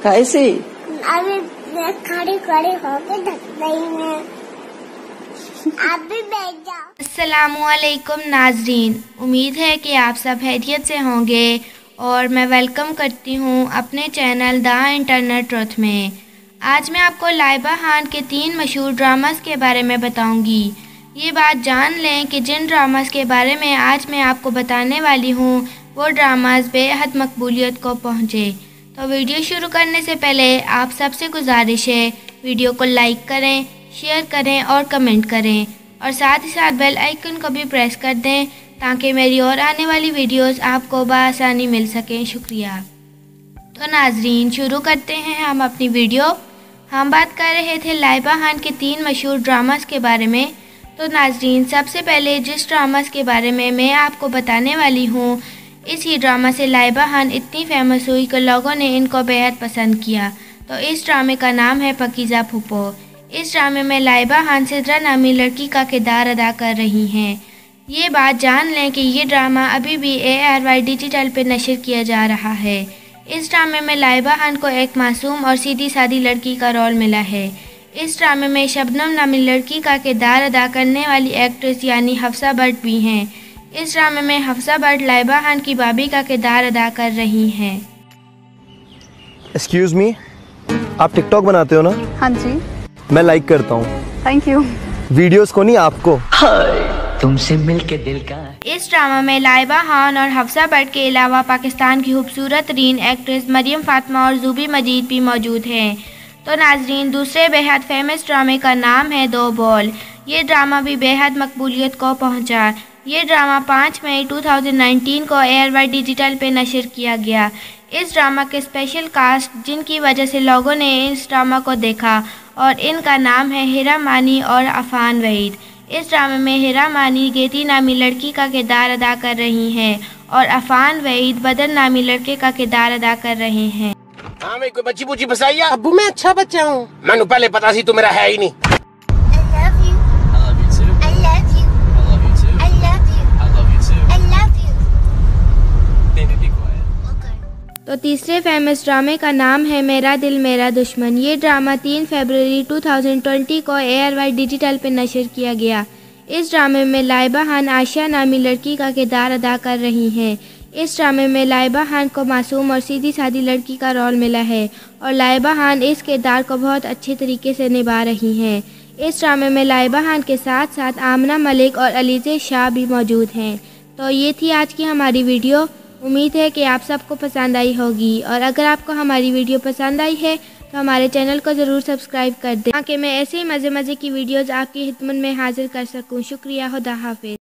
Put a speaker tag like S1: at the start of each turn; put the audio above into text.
S1: कैसे?
S2: अभी खड़ी खड़ी होके ढक रही मैं। आप भी बैठ जाओ।
S3: अस्सलामुअलैकुम नाजरीन, उम्मीद है कि आप सब खैरियत से होंगे और मैं वेलकम करती हूँ अपने चैनल द इंटरनेट ट्रुथ में। आज मैं आपको लाइबा खान के 3 मशहूर ड्रामास के बारे में बताऊंगी। ये बात जान लें कि जिन ड्रामास के बारे में आज मैं आपको बताने वाली हूँ वो ड्रामास बेहद मकबूलियत को पहुँचे। तो वीडियो शुरू करने से पहले आप सबसे गुजारिश है वीडियो को लाइक करें, शेयर करें और कमेंट करें और साथ ही साथ बेल आइकन को भी प्रेस कर दें ताकि मेरी और आने वाली वीडियोस आपको बआसानी मिल सकें। शुक्रिया। तो नाजरीन, शुरू करते हैं हम अपनी वीडियो। हम बात कर रहे थे लाइबा खान के 3 मशहूर ड्रामास के बारे में। तो नाजरीन, सबसे पहले जिस ड्रामास के बारे में मैं आपको बताने वाली हूँ, इसी ड्रामा से लाइबा खान इतनी फेमस हुई कि लोगों ने इनको बेहद पसंद किया। तो इस ड्रामे का नाम है पकीज़ा फूफो। इस ड्रामे में लाइबा खान सिद्रा नामी लड़की का किरदार अदा कर रही हैं। ये बात जान लें कि ये ड्रामा अभी भी ARY डिजिटल पे नशर किया जा रहा है। इस ड्रामे में लाइबा खान को एक मासूम और सीधी सादी लड़की का रोल मिला है। इस ड्रामे में शबनम नामी लड़की का किरदार अदा करने वाली एक्ट्रेस यानी हफ्सा भट्ट भी हैं। इस ड्रामे में हफ्सा भट्ट लाइबा खान की भाभी का किरदार अदा कर रही हैं।
S4: एक्सक्यूज मी, आप टिकटॉक बनाते हो ना?
S5: हाँ जी।
S4: मैं लाइक करता हूँ।
S5: Thank you.
S4: वीडियोस को नहीं, आपको।
S1: तुमसे मिलके दिल का।
S3: इस ड्रामा में लाइबा खान और हफ्सा भट्ट के अलावा पाकिस्तान की खूबसूरत तरीन एक्ट्रेस मरियम फातिमा और ज़ुबी मजीद भी मौजूद हैं। तो नाजरीन, दूसरे बेहद फेमस ड्रामे का नाम है दो बॉल। ये ड्रामा भी बेहद मकबूलियत को पहुंचा। ये ड्रामा 5 मई 2019 को ARY डिजिटल पे नशर किया गया। इस ड्रामा के स्पेशल कास्ट जिनकी वजह से लोगों ने इस ड्रामा को देखा और इनका नाम है हिरा मानी और अफान वहीद। इस ड्रामे में हिरा मानी गेती नामी लड़की का किरदार अदा कर रही हैं और अफान वहीद बदर नामी लड़के का किरदार अदा कर रहे हैं।
S6: हाँ, मैं कोई बच्ची बुच्ची फसाई है?
S7: अब्बू मैं अच्छा बच्चा हूँ।
S6: मैंने पहले पता सी तू मेरा है ही नहीं।
S3: तो तीसरे फेमस ड्रामे का नाम है मेरा दिल मेरा दुश्मन। ये ड्रामा 3 फरवरी 2020 को ARY डिजिटल पे नशर किया गया। इस ड्रामे में लाइबा खान आशिया नामी लड़की का किरदार अदा कर रही हैं। इस ड्रामे में लाइबा खान को मासूम और सीधी सादी लड़की का रोल मिला है और लाइबा खान इस किरदार को बहुत अच्छे तरीके से निभा रही हैं। इस ड्रामे में लाइबा खान के साथ साथ आमना मलिक और अलीज़े शाह भी मौजूद हैं। तो ये थी आज की हमारी वीडियो। उम्मीद है कि आप सबको पसंद आई होगी और अगर आपको हमारी वीडियो पसंद आई है तो हमारे चैनल को ज़रूर सब्सक्राइब कर दें ताकि मैं ऐसे ही मज़े की वीडियोज़ आपकी खिदमत में हाजिर कर सकूं। शुक्रिया। खुदा हाफिज़।